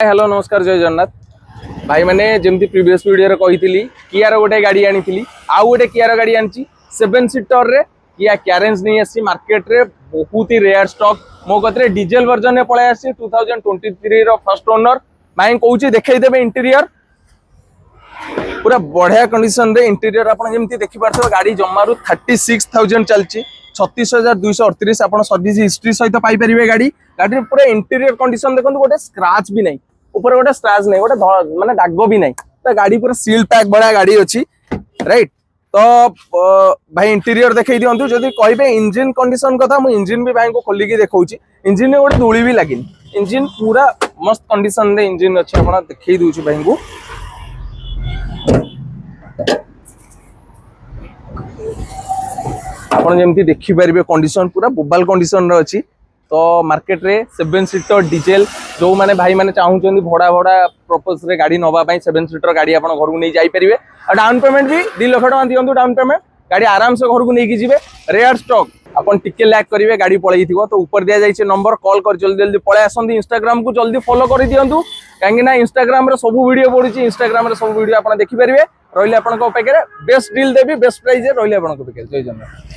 Hello नमस्कार जय जगन्नाथ भाई मैंने जमी प्रीवियस वीडियो कही कियार गोटे गाड़ी आनी आउ गोटे कियार गाड़ी आनी 7 सीटर रे किया क्यारेंज नहीं आसी मार्केट रे बहुत ही रेयर स्टॉक मो कतरे डीजेल वर्जन में पळाई आसी 2023 रो फर्स्ट ओनर माई कहूँ देखई देबे इंटीरियर पूरा बढ़िया कंडीशन रे इंटीरियर आपण जेमती देखि पारथो गाड़ी जमारू 36,000 चलची 36,238 आपण सर्विस हिस्ट्री सहित पाई परिबे गाड़ी गाड़ी पूरा इंटीरियर कंडीशन देखंतु गोटे स्क्रैच भी नहीं ऊपर गोटे स्क्रैच नहीं गोटे माने दाग भी नहीं तो गाड़ी पूरा सील पैक बड़ा गाड़ी अच्छी राइट तो भाई इंटीरियर देखई दियंतु जदी कहबे इंजन कंडीशन कथा मु इंजन भी भाई को खोली के देखौची इंजन में गोटे धूली भी लागिन इंजन पूरा मस्त कंडीशन रे इंजन अच्छी आपण देखई दूची भाई को आपण जेमती देखि परिबे कंडीशन पूरा बोबाल कंडीशन रे अछि तो मार्केट रे 7 सीटर डीजेल जो माने भाई माने चाहूचंदी भड़ा भड़ा प्रपोज रे गाड़ी नबा पई 7 सीटर गाड़ी आपण घर को नै जाई परिबे आ डाउन पेमेंट भी 2 लाख टका दियंतु डाउन पेमेंट गाड़ी आराम से घर को नै कि जिवे रेयर स्टॉक आपण टिके लैक करिवे गाड़ी पळई थिबो तो ऊपर दिया जाई छे नंबर कॉल कर जल्दी जल्दी पळे आसंदी इंस्टाग्राम को जल्दी फॉलो करि दियंतु काहे ना इंस्टाग्राम रे सब वीडियो पडुची इंस्टाग्राम रे सब वीडियो आपण देखि परिबे रहिले आपण को अपेक्षा बेस्ट डील देबी बेस्ट प्राइस रे रहिले आपण को अपेक्षा जय जगन्नाथ।